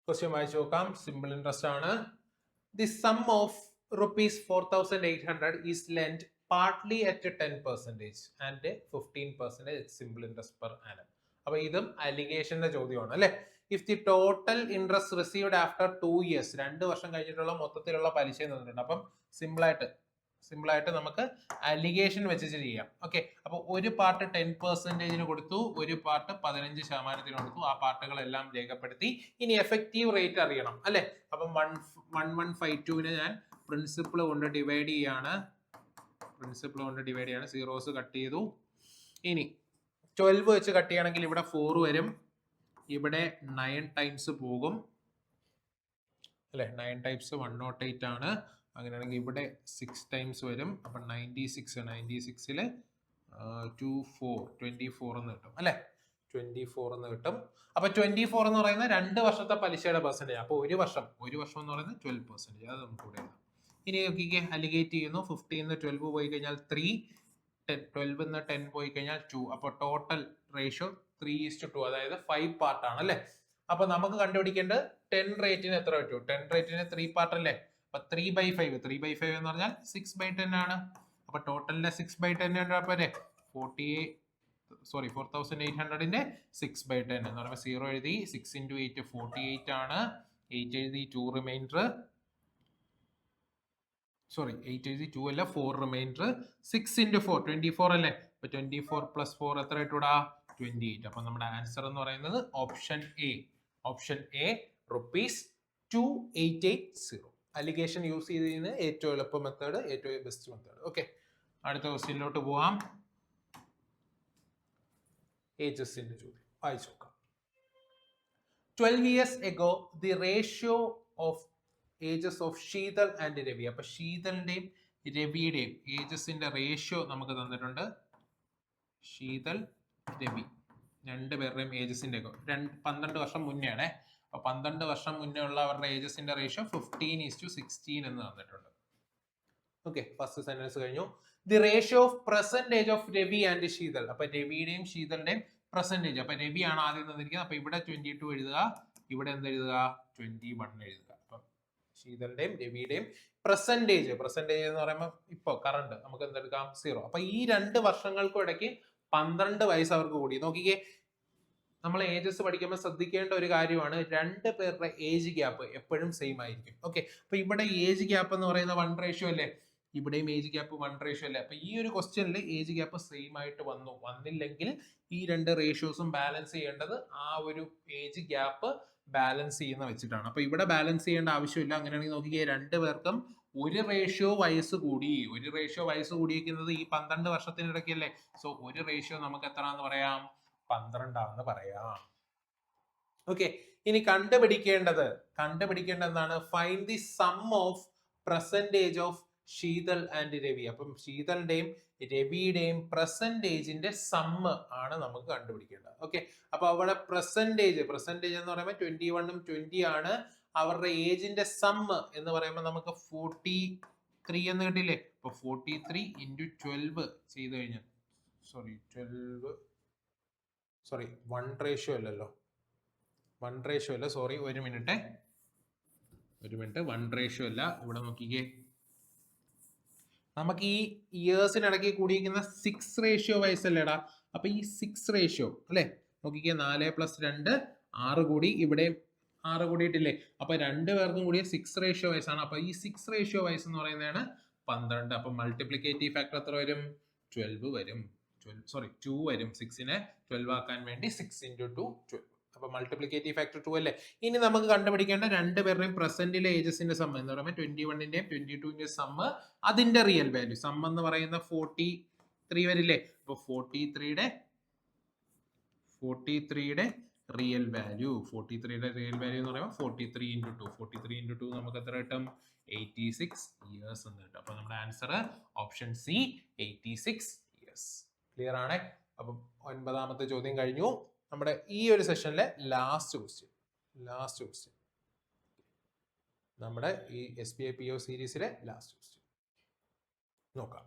ക്വസ്റ്റ്യൻ വായിച്ചു നോക്കാം. സിമ്പിൾ ഇൻട്രസ്റ്റ് ആണ്. The sum of ₹4,800 is lent partly at 10% and 15% simple interest per annum. അപ്പൊ ഇതും അലിഗേഷന്റെ ചോദ്യമാണ് അല്ലെ. If the total interest received after 2 years, 2 വർഷം കഴിഞ്ഞിട്ടുള്ള മൊത്തത്തിലുള്ള പലിശ തന്നിട്ടുണ്ട്. അപ്പം സിമ്പിൾ ആയിട്ട് നമുക്ക് അലിഗേഷൻ വെച്ചിട്ട് ചെയ്യാം. ഓക്കെ, അപ്പൊ ഒരു പാർട്ട് 10% കൊടുത്തു, ഒരു പാർട്ട് 15% കൊടുത്തു. ആ പാർട്ടുകളെല്ലാം രേഖപ്പെടുത്തി. ഇനി എഫക്റ്റീവ് റേറ്റ് അറിയണം അല്ലെ. അപ്പം 1152 ഞാൻ പ്രിൻസിപ്പിൾ കൊണ്ട് ഡിവൈഡ് ചെയ്യാണ്. സീറോസ് കട്ട് ചെയ്തു. ഇനി 12 വെച്ച് കട്ട് ചെയ്യണമെങ്കിൽ ഇവിടെ 4 വരും, ഇവിടെ 9 ടൈംസ് പോകും അല്ലെ. 9 ടൈംസ് 108 ആണ്. അങ്ങനെയാണെങ്കിൽ ഇവിടെ 6 ടൈംസ് വരും. അപ്പൊ 96ല് 24 എന്ന് കിട്ടും അല്ലെ. 24 എന്ന് കിട്ടും. അപ്പൊ 24 എന്ന് പറയുന്നത് 2 വർഷത്തെ പലിശയുടെ പെർസെന്റേജ്. അപ്പൊ ഒരു വർഷം എന്ന് പറയുന്നത് 12%. അത് നമുക്ക് ഇവിടെ എഴുതാം. ഇനി നോക്കിക്കേ, അലിഗേറ്റ് ചെയ്യുന്നു. 15 12 പോയി കഴിഞ്ഞാൽ 3, 12 10 പോയി കഴിഞ്ഞാൽ 2. അപ്പൊ ടോട്ടൽ റേഷ്യോ 3:2, അതായത് 5 പാർട്ടാണ് അല്ലെ. അപ്പൊ നമുക്ക് കണ്ടുപിടിക്കേണ്ടത് 10 റേറ്റിന് എത്ര പറ്റും. 10 റേറ്റിന് 3 പാർട്ട് അല്ലേ. അപ്പൊ 3/5 എന്ന് പറഞ്ഞാൽ 6/10 ആണ്. അപ്പൊ ടോട്ടലിന്റെ 6/10 പോരെ. 4,800ന്റെ 6/10 എന്ന് പറയുമ്പോൾ 0 എഴുതി. 6 × 8 48 ആണ്. 8 എഴുതി, 2 റിമൈൻഡർ. 8 എഴുതി, 2 അല്ല, 4 റിമൈൻഡർ. 6 × 4 24 അല്ലേ. അപ്പൊ 24 + 4 എത്ര ഇട്ടൂടാ, 28. അപ്പൊ നമ്മുടെ ആൻസർ എന്ന് പറയുന്നത് ഓപ്ഷൻ എ ₹2880. അലിഗേഷൻ യൂസ് ചെയ്തതിന് ഏറ്റവും എളുപ്പ മെത്തേഡ്, ഏറ്റവും ബെസ്റ്റ് മെത്തേഡ്. ഓക്കെ, അടുത്ത ക്വസ്റ്റ്യനിലോട്ട് പോവാം. ഏജസിന്റെ ചോദ്യം വായിച്ചു നോക്കാം. 12 years ago, the ratio of ages of Sheetal and Ravi. അപ്പൊ ശീതളിന്റെയും രവിയുടെയും ഏജസിന്റെ റേഷ്യോ നമുക്ക് തന്നിട്ടുണ്ട്. ശീതൾ, രവി രണ്ടുപേരുടെയും ഏജസിന്റെ 12 വർഷം മുന്നേ ആണ്. അപ്പൊ 12 വർഷം മുന്നേ ഉള്ള അവരുടെ ഏജസിന്റെ റേഷ്യോ 15:16 എന്ന് തന്നിട്ടുണ്ട്. ഓക്കെ, ഫസ്റ്റ് സെന്റൻസ് കഴിഞ്ഞു. The ratio of present age of Ravi and Sheetal. അപ്പൊ രവിയുടെയും ശീതളിന്റെയും പ്രസന്റേജ്. അപ്പൊ രവി ആണ് ആദ്യം തന്നിരിക്കുന്നത്. അപ്പൊ ഇവിടെ 22 എഴുതുക, ഇവിടെ എന്ത് എഴുതുക, 21 എഴുതുക. അപ്പൊ ശീതളിന്റെയും രവിയുടെയും പ്രസന്റേജ് എന്ന് പറയുമ്പോൾ ഇപ്പൊ കറണ്ട് നമുക്ക് എന്തെടുക്കാം, 0. അപ്പൊ ഈ 2 വർഷങ്ങൾക്കും ഇടയ്ക്ക് 12 വയസ്സ് അവർക്ക് കൂടി. നോക്കിക്കേ, നമ്മൾ ഏജസ് പഠിക്കുമ്പോൾ ശ്രദ്ധിക്കേണ്ട ഒരു കാര്യമാണ്, 2 പേരുടെ ഏജ് ഗ്യാപ്പ് എപ്പോഴും സെയിം ആയിരിക്കും. ഓക്കെ, അപ്പൊ ഇവിടെ ഏജ് ഗ്യാപ്പ് എന്ന് പറയുന്ന 1 അല്ലേ, ഇവിടെയും ഏജ് ഗ്യാപ്പ് 1 അല്ലേ. അപ്പൊ ഈ ഒരു ക്വസ്റ്റ്യനിൽ ഏജ് ഗ്യാപ്പ് സെയിം ആയിട്ട് വന്നില്ലെങ്കിൽ ഈ 2 റേഷ്യോസും ബാലൻസ് ചെയ്യേണ്ടത് ആ ഒരു ഏജ് ഗ്യാപ്പ് ബാലൻസ് ചെയ്യുന്ന വെച്ചിട്ടാണ്. അപ്പൊ ഇവിടെ ബാലൻസ് ചെയ്യേണ്ട ആവശ്യമില്ല. അങ്ങനെയാണെങ്കിൽ നോക്കിക്കേ, 2 പേർക്കും ഒരു റേഷ്യോ വയസ്സ് കൂടിയിരിക്കുന്നത് ഈ 12 വർഷത്തിനിടയ്ക്കല്ലേ. സോ ഒരു റേഷ്യോ നമുക്ക് എത്ര എന്ന് പറയാം, 12 പറയാം. ഓക്കെ, ഇനി കണ്ടുപിടിക്കേണ്ടത് എന്താണ്, find the sum of present age of Sheetal and Ravi. അപ്പം ശീതളിന്റെയും രവിയുടെയും പ്രസന്റേജിന്റെ സമ്മ് ആണ് നമുക്ക് കണ്ടുപിടിക്കേണ്ടത്. ഓക്കെ, അപ്പൊ അവിടെ പ്രസന്റേജ് എന്ന് പറയുമ്പോൾ 21ഉം 20 ആണ്. അവരുടെ ഏജിന്റെ സമ്മ് എന്ന് പറയുമ്പോൾ നമുക്ക് 43 എന്ന് കിട്ടില്ലേ. അപ്പൊ 43 × 12 ചെയ്ത് കഴിഞ്ഞാൽ 1 റേഷ്യോ അല്ലല്ലോ, 1 റേഷ്യോ അല്ല, സോറി, ഒരു മിനിറ്റ് 1 റേഷ്യോ അല്ല. ഇവിടെ നോക്കിക്കേ, നമുക്ക് ഈ ഇയേഴ്സിനിടയ്ക്ക് കൂടിയിരിക്കുന്ന 6 റേഷ്യോ വയസ്സല്ലേടാ. അപ്പൊ ഈ 6 റേഷ്യോ അല്ലെ, നോക്കിക്കേ, 4 + 2 6 കൂടി, ഇവിടെ 6 കൂടിയിട്ടില്ലേ. അപ്പൊ 2 പേർക്കും കൂടിയ 6 റേഷ്യോ വയസ്സാണ്. അപ്പൊ ഈ 6 റേഷ്യോ വയസ്സ് എന്ന് പറയുന്നതാണ് 12. അപ്പൊ മൾട്ടിപ്ലിക്കേറ്റീവ് ഫാക്ടർ എത്ര വരും, 2 വരും. 2 വരും. 6നെ 12 ആക്കാൻ വേണ്ടി 6 × 2 12. അപ്പൊ മൾട്ടിപ്ലിക്കേറ്റീവ് ഫാക്ടർ 2 അല്ലേ. ഇനി നമുക്ക് കണ്ടുപിടിക്കേണ്ട 2 പേരുടെയും പ്രസന്റിലെ ഏജസിന്റെ സം എന്ന് പറയുമ്പോൾ 21ന്റെയും 22ന്റെയും സമ്മ്, അതിന്റെ റിയൽ വാല്യൂ. സം എന്ന് പറയുന്ന 43 വരില്ലേ. അപ്പൊ 43യുടെ റിയൽ വാല്യൂ എന്ന് പറയുമ്പോൾ 43 × 2 നമുക്ക് എത്ര കിട്ടും, 86 ഇയേഴ്സ് എന്ന് കിട്ടും. അപ്പൊ നമ്മുടെ answer option C 86 years. Clear ആണ്. അപ്പം 9ാമത്തെ ചോദ്യം കഴിഞ്ഞു. നമ്മുടെ ഈ ഒരു സെഷനിലെ ലാസ്റ്റ് ക്വസ്റ്റ്യൻ നമ്മുടെ ഈ SBI PO സീരീസിലെ ലാസ്റ്റ് ക്വസ്റ്റ്യൻ നോക്കാം.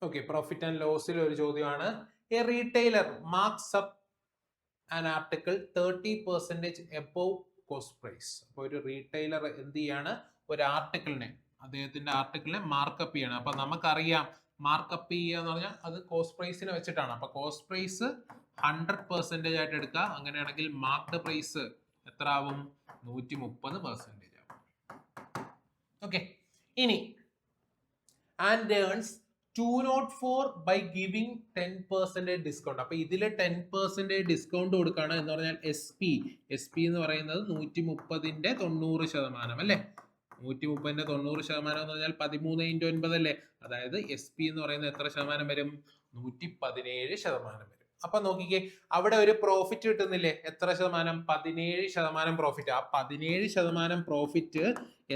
ഓക്കെ, പ്രോഫിറ്റ് ആൻഡ് ലോസിൽ ഒരു ചോദ്യമാണ്. A retailer marks up an article 30% above cost price. അപ്പോൾ ഒരു റീറ്റെയിലർ എന്ത് ചെയ്യാണ്, ഒരു അദ്ദേഹത്തിന്റെ ആർട്ടിക്കിളിനെ മാർക്കപ്പ് ചെയ്യണം. അപ്പൊ നമുക്കറിയാം മാർക്കപ്പ് ചെയ്യുക എന്ന് പറഞ്ഞാൽ അത് കോസ്റ്റ് പ്രൈസിനെ വെച്ചിട്ടാണ്. അപ്പൊ കോസ്റ്റ് പ്രൈസ് 100% ആയിട്ട് എടുക്കുക. അങ്ങനെയാണെങ്കിൽ മാർക്ക്ഡ് പ്രൈസ് എത്ര ആവും? 130% ആവും. ഓക്കെ, ഇനി and earns 204 by giving 10% discount. അപ്പൊ ഇതില് 10% ഡിസ്കൗണ്ട് കൊടുക്കാണ് എന്ന് പറഞ്ഞാൽ എസ് പി എന്ന് പറയുന്നത് 130ന്റെ 90% അല്ലെ. 130ന്റെ 90% എന്ന് പറഞ്ഞാൽ 13 × 9 അല്ലേ. അതായത് എസ് പി എന്ന് പറയുന്നത് എത്ര ശതമാനം വരും? 117% വരും. അപ്പൊ നോക്കിക്കേ, അവിടെ ഒരു പ്രോഫിറ്റ് കിട്ടുന്നില്ലേ? എത്ര ശതമാനം? 17% പ്രോഫിറ്റ്. ആ 17% പ്രോഫിറ്റ്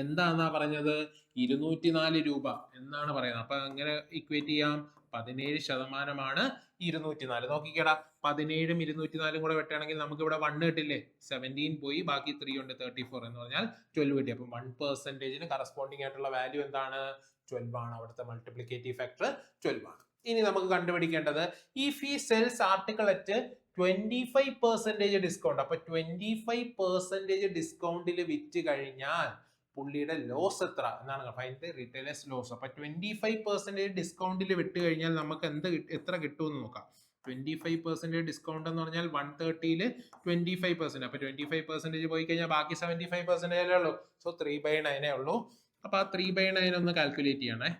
എന്താന്നാ പറഞ്ഞത്? 204 രൂപ എന്നാണ് പറയുന്നത്. അപ്പൊ അങ്ങനെ ഇക്വേറ്റ് ചെയ്യാം. 17% 204. നോക്കിക്കേടാ, 17ഉം 204ഉം കൂടെ വെട്ടുകയാണെങ്കിൽ നമുക്ക് ഇവിടെ 1 കിട്ടില്ലേ? 17 പോയി, ബാക്കി 3 ഉണ്ട്, 34 എന്ന് പറഞ്ഞാൽ 12 കിട്ടി. അപ്പൊ 1%ന് കറസ്പോണ്ടിങ് ആയിട്ടുള്ള വാല്യൂ എന്താണ്? 12 ആണ്. അവിടുത്തെ മൾട്ടിപ്ലിക്കേറ്റീവ് ഫാക്ടർ 12 ആണ്. ഇനി നമുക്ക് കണ്ടുപിടിക്കേണ്ടത് ഇഫ് ഈ സെൽസ് ആർട്ടിക്കിൾ അറ്റ് 25% ഡിസ്കൗണ്ട്. അപ്പൊ 25% ഡിസ്കൗണ്ടിൽ വിറ്റ് കഴിഞ്ഞാൽ പുള്ളിയുടെ ലോസ് എത്ര എന്നാണ്? Find retailer's loss. അപ്പൊ 25% ഡിസ്കൗണ്ടിൽ വിട്ട് കഴിഞ്ഞാൽ നമുക്ക് എത്ര കിട്ടുമെന്ന് നോക്കാം. 25% ഡിസ്കൗണ്ട് എന്ന് പറഞ്ഞാൽ 130ല് 25%. അപ്പൊ 25% പോയി കഴിഞ്ഞാൽ ബാക്കി 75% ഉള്ളൂ. സോ 3/9 ഉള്ളൂ. അപ്പൊ ആ 3/9 ഒന്ന് കാൽക്കുലേറ്റ് ചെയ്യണേ.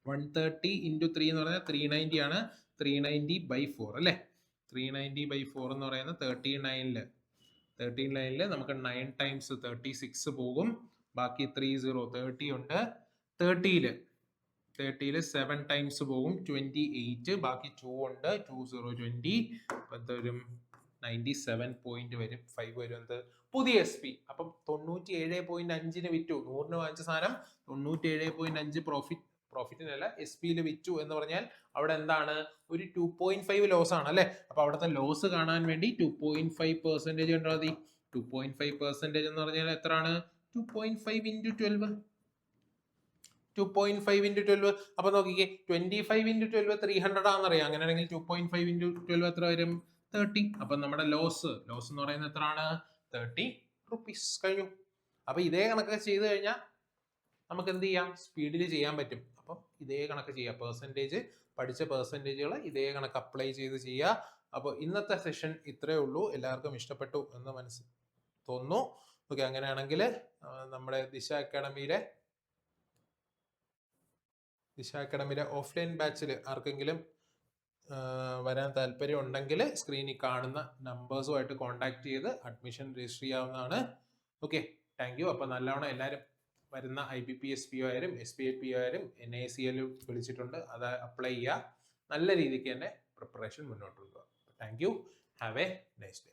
130 × 3 എന്ന് പറഞ്ഞാൽ 390 ആണ്. 390/4 അല്ലേ. 390/4 എന്ന് പറയുന്നത് 39ല് നമുക്ക് 9 times 36 പോകും. ബാക്കി 30 ഉണ്ട്. 30ല് 7 times പോകും, 28. ബാക്കി 2 ഉണ്ട്, 20 വരും, 97 പോയിന്റ് വരും, 5 വരും. എന്ത്? പുതിയ എസ് പി. അപ്പം 97.5 വിറ്റു. 100 വാങ്ങിച്ച സാധനം 97.5 പ്രോഫിറ്റിനല്ല എസ് പിയിൽ വിറ്റു എന്ന് പറഞ്ഞാൽ അവിടെ എന്താണ്? ഒരു 2.5 ലോസ് ആണ് അല്ലെ. അപ്പൊ അവിടുത്തെ ലോസ് കാണാൻ വേണ്ടി 2.5% കണ്ടാൽ മതി. 2.5% എന്ന് പറഞ്ഞാൽ എത്രയാണ്? 2.5 × 12. 2.5 × 12. അപ്പൊ നോക്കിക്കേ, 25 × 12 300 ആണെന്നറിയാം. അങ്ങനെയാണെങ്കിൽ 2.5 × 12 എത്ര വരും? 30. അപ്പൊ നമ്മുടെ ലോസ് എന്ന് പറയുന്നത് എത്രയാണ്? 30 rupees. കഴിഞ്ഞു. അപ്പൊ ഇതേ കണക്ക് ചെയ്ത് കഴിഞ്ഞാൽ നമുക്ക് എന്ത് ചെയ്യാം? സ്പീഡിൽ ചെയ്യാൻ പറ്റും. അപ്പം ഇതേ കണക്ക് ചെയ്യാം. പഠിച്ച പെർസെൻറ്റേജുകൾ ഇതേ കണക്ക് അപ്ലൈ ചെയ്ത് ചെയ്യുക. അപ്പോൾ ഇന്നത്തെ സെഷൻ ഇത്രയേ ഉള്ളൂ. എല്ലാവർക്കും ഇഷ്ടപ്പെട്ടു എന്ന് തോന്നുന്നു. ഓക്കെ, അങ്ങനെയാണെങ്കിൽ നമ്മുടെ ദിശ അക്കാഡമിയുടെ ഓഫ്ലൈൻ ബാച്ചിൽ ആർക്കെങ്കിലും വരാൻ താല്പര്യം ഉണ്ടെങ്കിൽ സ്ക്രീനിൽ കാണുന്ന നമ്പേഴ്സുമായിട്ട് കോൺടാക്ട് ചെയ്ത് അഡ്മിഷൻ രജിസ്റ്റർ ചെയ്യാവുന്നതാണ്. Okay, thank you. അപ്പോൾ നല്ലവണ്ണം എല്ലാവരും വരുന്ന IBPS PO ആയാലും SPA PO ആയാലും NACL വിളിച്ചിട്ടുണ്ട്, അത് അപ്ലൈ ചെയ്യുക. നല്ല രീതിക്ക് തന്നെ പ്രിപ്പറേഷൻ മുന്നോട്ട് കൊണ്ടുപോകുക. Thank you. Have A nice day.